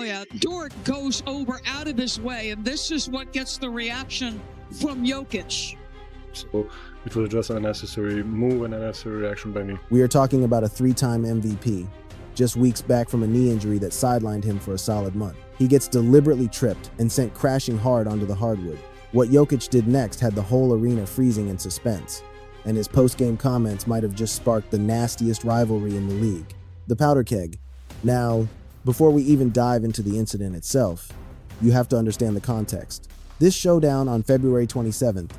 yeah. Dort goes over out of his way, and this is what gets the reaction from Jokic. So it was just an unnecessary move and unnecessary reaction by me. We are talking about a 3-time MVP, just weeks back from a knee injury that sidelined him for a solid month. He gets deliberately tripped and sent crashing hard onto the hardwood. What Jokic did next had the whole arena freezing in suspense, and his post-game comments might have just sparked the nastiest rivalry in the league, the powder keg. Now, before we even dive into the incident itself, you have to understand the context. This showdown on February 27th,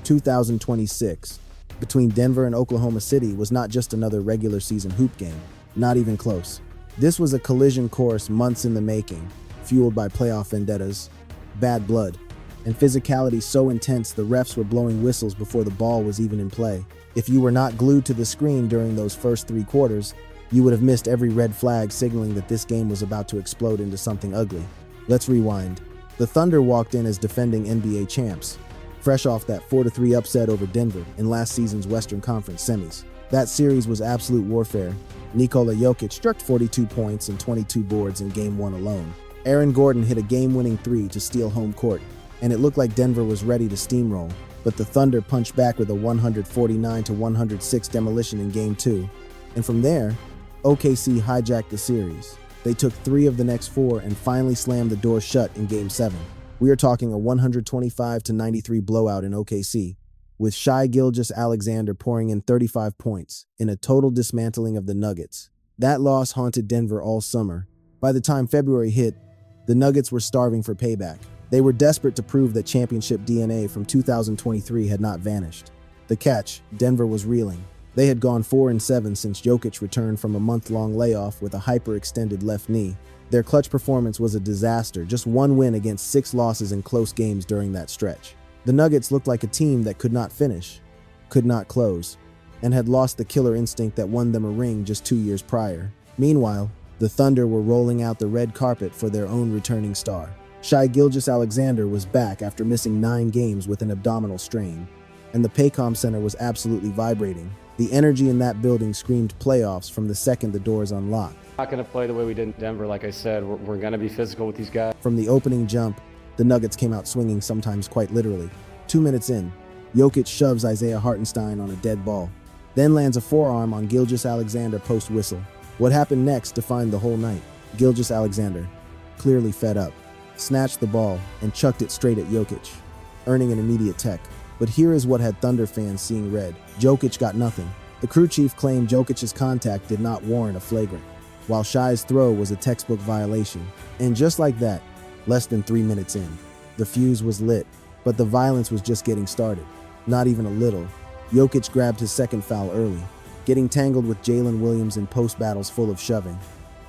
2026, between Denver and Oklahoma City was not just another regular season hoop game, not even close. This was a collision course months in the making, fueled by playoff vendettas, bad blood, and physicality so intense the refs were blowing whistles before the ball was even in play. If you were not glued to the screen during those first 3 quarters, you would have missed every red flag signaling that this game was about to explode into something ugly. Let's rewind. The Thunder walked in as defending NBA champs, fresh off that 4-3 upset over Denver in last season's Western Conference semis. That series was absolute warfare. Nikola Jokic struck 42 points and 22 boards in Game 1 alone. Aaron Gordon hit a game-winning 3 to steal home court, and it looked like Denver was ready to steamroll, but the Thunder punched back with a 149-106 demolition in Game 2. And from there, OKC hijacked the series. They took 3 of the next 4 and finally slammed the door shut in Game 7. We are talking a 125-93 blowout in OKC, with Shai Gilgeous-Alexander pouring in 35 points in a total dismantling of the Nuggets. That loss haunted Denver all summer. By the time February hit, the Nuggets were starving for payback. They were desperate to prove that championship DNA from 2023 had not vanished. The catch, Denver was reeling. They had gone 4-7 since Jokic returned from a month-long layoff with a hyperextended left knee. Their clutch performance was a disaster, just 1 win against 6 losses in close games during that stretch. The Nuggets looked like a team that could not finish, could not close, and had lost the killer instinct that won them a ring just 2 years prior. Meanwhile, the Thunder were rolling out the red carpet for their own returning star. Shai Gilgeous-Alexander was back after missing 9 games with an abdominal strain, and the Paycom Center was absolutely vibrating. The energy in that building screamed playoffs from the second the doors unlocked. Not going to play the way we did in Denver, like I said. We're going to be physical with these guys. From the opening jump, the Nuggets came out swinging, sometimes quite literally. 2 minutes in, Jokic shoves Isaiah Hartenstein on a dead ball, then lands a forearm on Gilgeous-Alexander post-whistle. What happened next defined the whole night. Gilgeous-Alexander, clearly fed up, snatched the ball and chucked it straight at Jokic, earning an immediate tech. But here is what had Thunder fans seeing red. Jokic got nothing. The crew chief claimed Jokic's contact did not warrant a flagrant, while Shai's throw was a textbook violation. And just like that, less than 3 minutes in, the fuse was lit, but the violence was just getting started. Not even a little. Jokic grabbed his second foul early, getting tangled with Jalen Williams in post-battles full of shoving,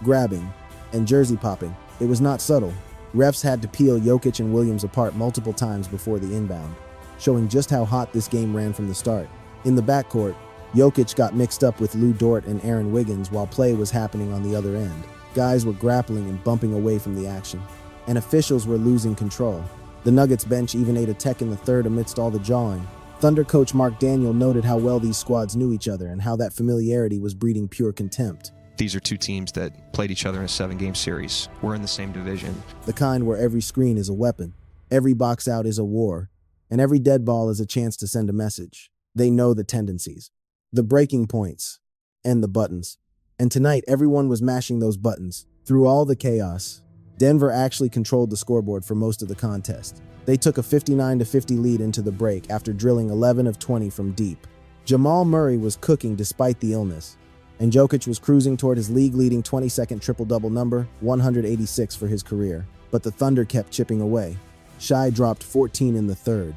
grabbing, and jersey popping. It was not subtle. Refs had to peel Jokic and Williams apart multiple times before the inbound, showing just how hot this game ran from the start. In the backcourt, Jokic got mixed up with Lu Dort and Aaron Wiggins while play was happening on the other end. Guys were grappling and bumping away from the action, and officials were losing control. The Nuggets bench even ate a tech in the third amidst all the jawing. Thunder coach Mark Daniel noted how well these squads knew each other and how that familiarity was breeding pure contempt. These are 2 teams that played each other in a 7-game series. We're in the same division. The kind where every screen is a weapon, every box out is a war, and every dead ball is a chance to send a message. They know the tendencies, the breaking points, and the buttons. And tonight, everyone was mashing those buttons. Through all the chaos, Denver actually controlled the scoreboard for most of the contest. They took a 59-50 lead into the break after drilling 11 of 20 from deep. Jamal Murray was cooking despite the illness, and Jokic was cruising toward his league-leading 22nd triple-double number, 186 for his career. But the Thunder kept chipping away. Shai dropped 14 in the third,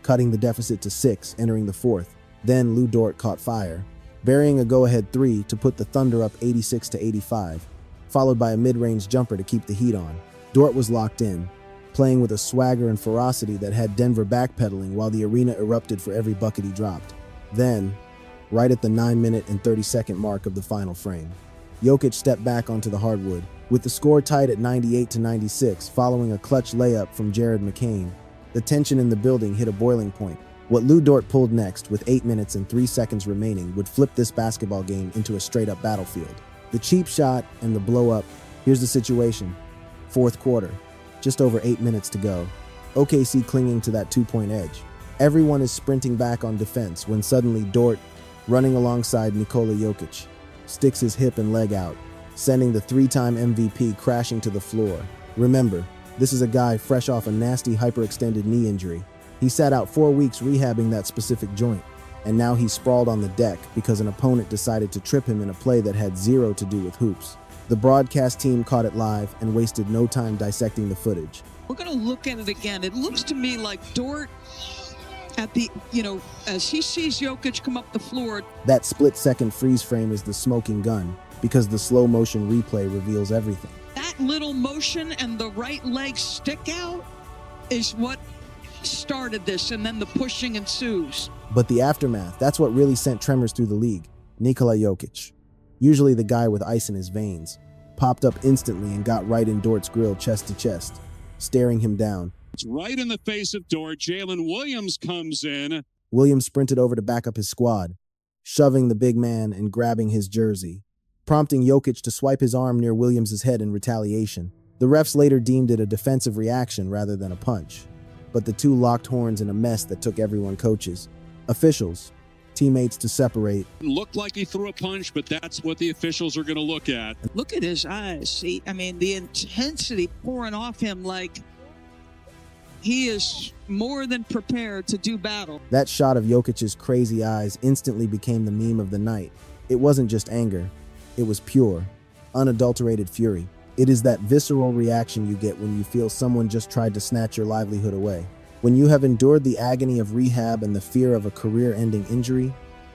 cutting the deficit to 6 entering the fourth. Then Lu Dort caught fire, burying a go-ahead 3 to put the Thunder up 86-85, followed by a mid-range jumper to keep the heat on. Dort was locked in, playing with a swagger and ferocity that had Denver backpedaling while the arena erupted for every bucket he dropped. Then, right at the 9-minute and 30-second mark of the final frame, Jokic stepped back onto the hardwood, with the score tied at 98-96 following a clutch layup from Jared McCain. The tension in the building hit a boiling point. What Lu Dort pulled next, with 8 minutes and 3 seconds remaining, would flip this basketball game into a straight-up battlefield. The cheap shot and the blow-up. Here's the situation. Fourth quarter, just over 8 minutes to go. OKC clinging to that 2-point edge. Everyone is sprinting back on defense when suddenly Dort, running alongside Nikola Jokic, sticks his hip and leg out, sending the 3-time MVP crashing to the floor. Remember, this is a guy fresh off a nasty hyperextended knee injury. He sat out 4 weeks rehabbing that specific joint, and now he's sprawled on the deck because an opponent decided to trip him in a play that had zero to do with hoops. The broadcast team caught it live and wasted no time dissecting the footage. We're going to look at it again. It looks to me like Dort at the, as he sees Jokic come up the floor. That split-second freeze frame is the smoking gun because the slow motion replay reveals everything. That little motion and the right leg stick out is what started this, and then the pushing ensues. But the aftermath, that's what really sent tremors through the league. Nikola Jokic, usually the guy with ice in his veins, popped up instantly and got right in Dort's grill chest to chest, staring him down. It's right in the face of Dort. Jalen Williams comes in. Williams sprinted over to back up his squad, shoving the big man and grabbing his jersey, prompting Jokic to swipe his arm near Williams' head in retaliation. The refs later deemed it a defensive reaction rather than a punch, but the two locked horns in a mess that took everyone coaches, officials, teammates to separate. Looked like he threw a punch, but that's what the officials are going to look at. Look at his eyes. The intensity pouring off him like he is more than prepared to do battle. That shot of Jokic's crazy eyes instantly became the meme of the night. It wasn't just anger. It was pure, unadulterated fury. It is that visceral reaction you get when you feel someone just tried to snatch your livelihood away. When you have endured the agony of rehab and the fear of a career-ending injury,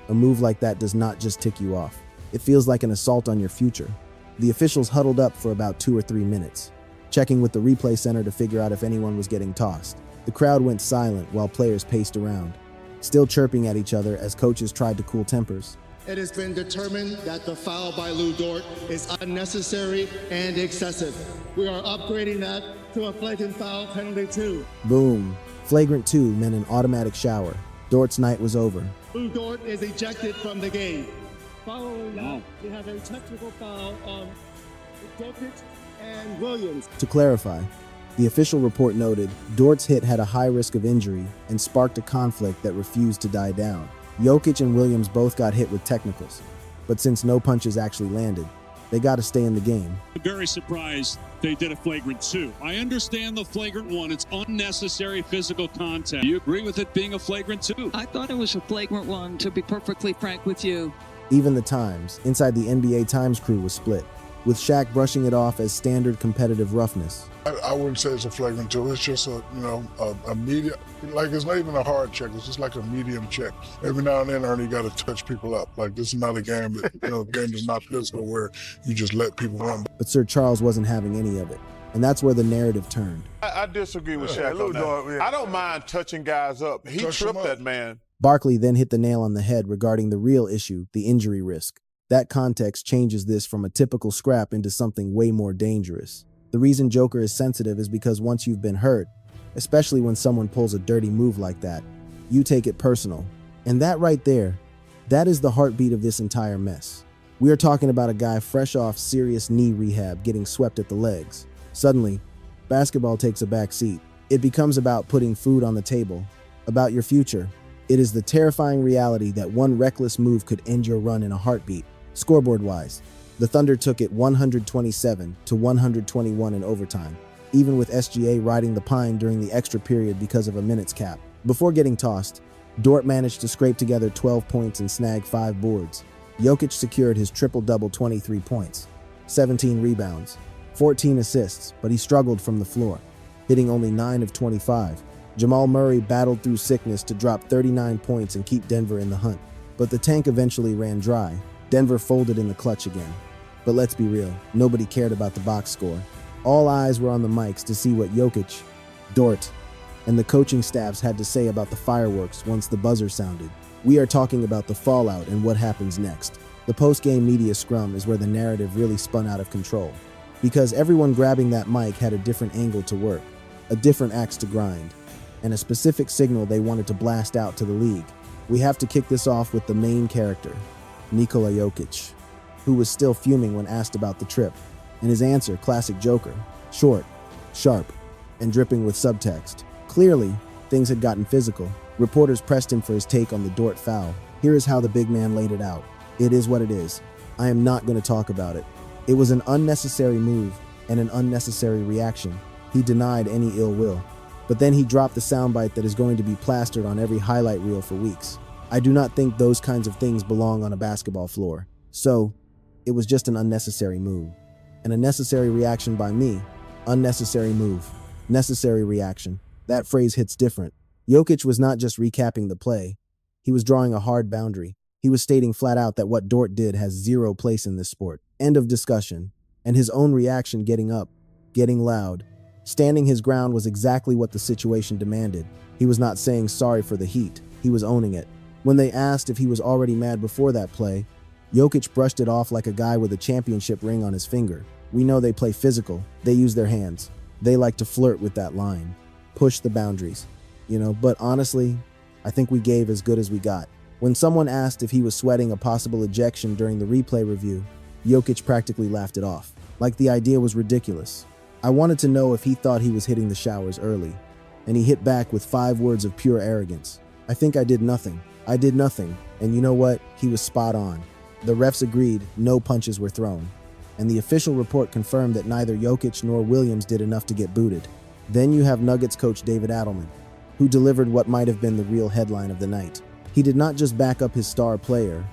a move like that does not just tick you off. It feels like an assault on your future. The officials huddled up for about 2 or 3 minutes, checking with the replay center to figure out if anyone was getting tossed. The crowd went silent while players paced around, still chirping at each other as coaches tried to cool tempers. It has been determined that the foul by Lu Dort is unnecessary and excessive. We are upgrading that to a flagrant foul penalty 2. Boom. Flagrant 2 meant an automatic shower. Dort's night was over. Lu Dort is ejected from the game. Following that, we have a technical foul on Jokic and Williams. To clarify, the official report noted Dort's hit had a high risk of injury and sparked a conflict that refused to die down. Jokic and Williams both got hit with technicals, but since no punches actually landed, they got to stay in the game. I'm very surprised they did a flagrant 2. I understand the flagrant 1. It's unnecessary physical contact. Do you agree with it being a flagrant 2? I thought it was a flagrant 1, to be perfectly frank with you. Even the Times, inside the NBA Times crew, was split, with Shaq brushing it off as standard competitive roughness. I wouldn't say it's a flagrant 2. It's just a medium, like it's not even a hard check. It's just like a medium check. Every now and then, Ernie, got to touch people up. Like, this is not a game that, the game is not physical where you just let people run. But Sir Charles wasn't having any of it, and that's where the narrative turned. I disagree with Shaq on that. I don't mind touching guys up. He tripped that man. Barkley then hit the nail on the head regarding the real issue, the injury risk. That context changes this from a typical scrap into something way more dangerous. The reason Joker is sensitive is because once you've been hurt, especially when someone pulls a dirty move like that, you take it personal. And that right there, that is the heartbeat of this entire mess. We are talking about a guy fresh off serious knee rehab getting swept at the legs. Suddenly, basketball takes a back seat. It becomes about putting food on the table, about your future. It is the terrifying reality that one reckless move could end your run in a heartbeat. Scoreboard-wise, the Thunder took it 127-121 in overtime, even with SGA riding the pine during the extra period because of a minutes cap. Before getting tossed, Dort managed to scrape together 12 points and snag 5 boards. Jokic secured his triple-double, 23 points, 17 rebounds, 14 assists, but he struggled from the floor, hitting only 9 of 25. Jamal Murray battled through sickness to drop 39 points and keep Denver in the hunt, but the tank eventually ran dry. Denver folded in the clutch again. But let's be real, nobody cared about the box score. All eyes were on the mics to see what Jokic, Dort, and the coaching staffs had to say about the fireworks once the buzzer sounded. We are talking about the fallout and what happens next. The post-game media scrum is where the narrative really spun out of control, because everyone grabbing that mic had a different angle to work, a different axe to grind, and a specific signal they wanted to blast out to the league. We have to kick this off with the main character, Nikola Jokic, who was still fuming when asked about the trip, and his answer, classic Joker, Short, sharp, and dripping with subtext. Clearly, things had gotten physical. Reporters pressed him for his take on the Dort foul. Here is how the big man laid it out. It is what it is. I am not going to talk about it. It was an unnecessary move and an unnecessary reaction. He denied any ill will. But then he dropped the soundbite that is going to be plastered on every highlight reel for weeks. I do not think those kinds of things belong on a basketball floor. So, it was just an unnecessary move. An unnecessary reaction by me. Unnecessary move. Necessary reaction. That phrase hits different. Jokic was not just recapping the play. He was drawing a hard boundary. He was stating flat out that what Dort did has zero place in this sport. End of discussion. And his own reaction, getting up, getting loud, standing his ground, was exactly what the situation demanded. He was not saying sorry for the heat. He was owning it. When they asked if he was already mad before that play, Jokic brushed it off like a guy with a championship ring on his finger. We know they play physical. They use their hands. They like to flirt with that line. Push the boundaries. But honestly, I think we gave as good as we got. When someone asked if he was sweating a possible ejection during the replay review, Jokic practically laughed it off, like the idea was ridiculous. I wanted to know if he thought he was hitting the showers early, and he hit back with 5 words of pure arrogance. I think I did nothing. I did nothing, and you know what? He was spot on. The refs agreed no punches were thrown, and the official report confirmed that neither Jokic nor Williams did enough to get booted. Then you have Nuggets coach David Adelman, who delivered what might have been the real headline of the night. He did not just back up his star player,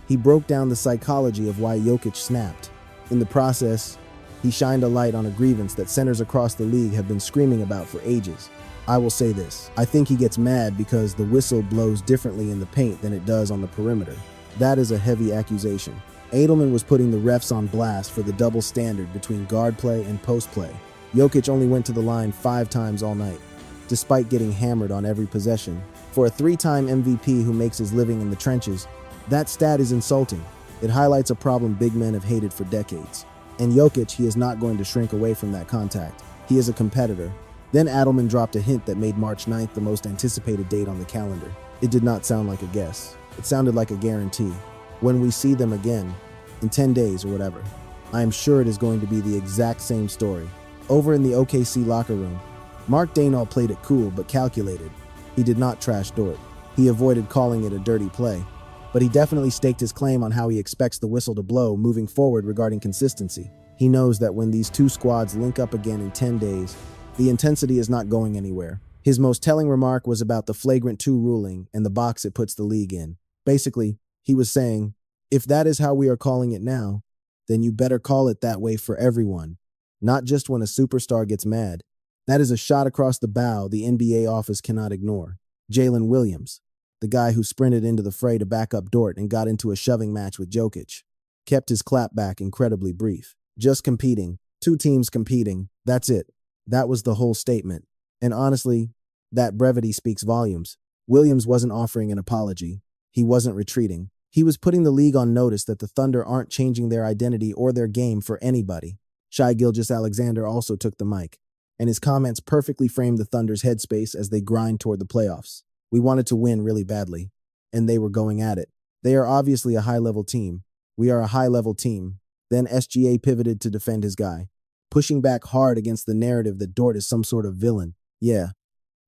he broke down the psychology of why Jokic snapped. In the process, he shined a light on a grievance that centers across the league have been screaming about for ages. I will say this, I think he gets mad because the whistle blows differently in the paint than it does on the perimeter. That is a heavy accusation. Adelman was putting the refs on blast for the double standard between guard play and post play. Jokic only went to the line 5 times all night, despite getting hammered on every possession. For a 3-time MVP who makes his living in the trenches, that stat is insulting. It highlights a problem big men have hated for decades. And Jokic, he is not going to shrink away from that contact. He is a competitor. Then Adelman dropped a hint that made March 9th the most anticipated date on the calendar. It did not sound like a guess. It sounded like a guarantee. When we see them again, in 10 days or whatever, I am sure it is going to be the exact same story. Over in the OKC locker room, Mark Daigneault played it cool but calculated. He did not trash Dort. He avoided calling it a dirty play, but he definitely staked his claim on how he expects the whistle to blow moving forward regarding consistency. He knows that when these two squads link up again in 10 days, the intensity is not going anywhere. His most telling remark was about the Flagrant 2 ruling and the box it puts the league in. Basically, he was saying, if that is how we are calling it now, then you better call it that way for everyone, not just when a superstar gets mad. That is a shot across the bow the NBA office cannot ignore. Jalen Williams, the guy who sprinted into the fray to back up Dort and got into a shoving match with Jokic, kept his clapback incredibly brief. Just competing. 2 teams competing. That's it. That was the whole statement. And honestly, that brevity speaks volumes. Williams wasn't offering an apology. He wasn't retreating. He was putting the league on notice that the Thunder aren't changing their identity or their game for anybody. Shai Gilgeous-Alexander also took the mic, and his comments perfectly framed the Thunder's headspace as they grind toward the playoffs. We wanted to win really badly, and they were going at it. They are obviously a high-level team. We are a high-level team. Then SGA pivoted to defend his guy, pushing back hard against the narrative that Dort is some sort of villain. Yeah,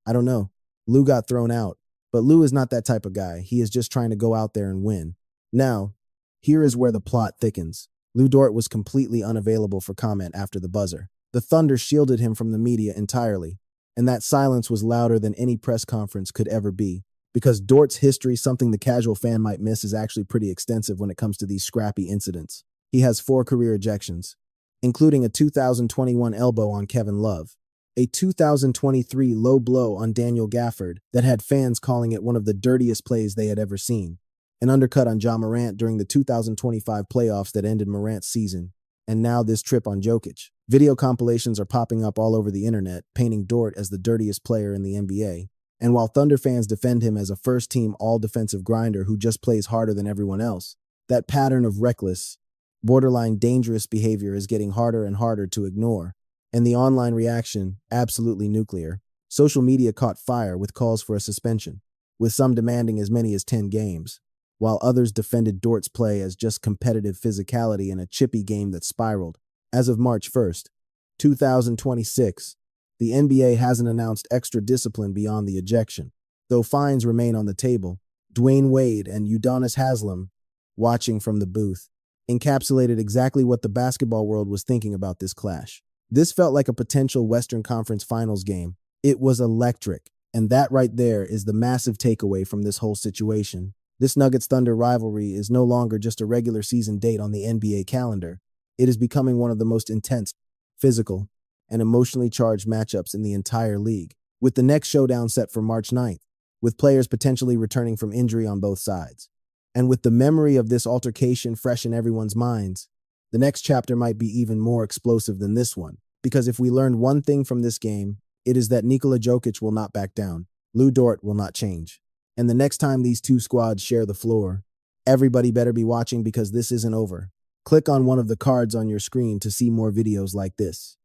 I don't know. Lu got thrown out, but Lu is not that type of guy. He is just trying to go out there and win. Now, here is where the plot thickens. Lu Dort was completely unavailable for comment after the buzzer. The Thunder shielded him from the media entirely, and that silence was louder than any press conference could ever be. Because Dort's history, something the casual fan might miss, is actually pretty extensive when it comes to these scrappy incidents. He has 4 career ejections, including a 2021 elbow on Kevin Love, a 2023 low blow on Daniel Gafford that had fans calling it one of the dirtiest plays they had ever seen, an undercut on Ja Morant during the 2025 playoffs that ended Morant's season, and now this trip on Jokic. Video compilations are popping up all over the internet, painting Dort as the dirtiest player in the NBA. And while Thunder fans defend him as a first-team all-defensive grinder who just plays harder than everyone else, that pattern of reckless, borderline dangerous behavior is getting harder and harder to ignore. And the online reaction, absolutely nuclear. Social media caught fire with calls for a suspension, with some demanding as many as 10 games, while others defended Dort's play as just competitive physicality in a chippy game that spiraled. As of March 1st, 2026. The NBA hasn't announced extra discipline beyond the ejection, though fines remain on the table. Dwyane Wade and Udonis Haslem, watching from the booth, encapsulated exactly what the basketball world was thinking about this clash. This felt like a potential Western Conference Finals game. It was electric, and that right there is the massive takeaway from this whole situation. This Nuggets-Thunder rivalry is no longer just a regular season date on the NBA calendar. It is becoming one of the most intense, physical, and emotionally charged matchups in the entire league, with the next showdown set for March 9th, with players potentially returning from injury on both sides. And with the memory of this altercation fresh in everyone's minds, the next chapter might be even more explosive than this one. Because if we learned one thing from this game, it is that Nikola Jokic will not back down. Lu Dort will not change. And the next time these two squads share the floor, everybody better be watching because this isn't over. Click on one of the cards on your screen to see more videos like this.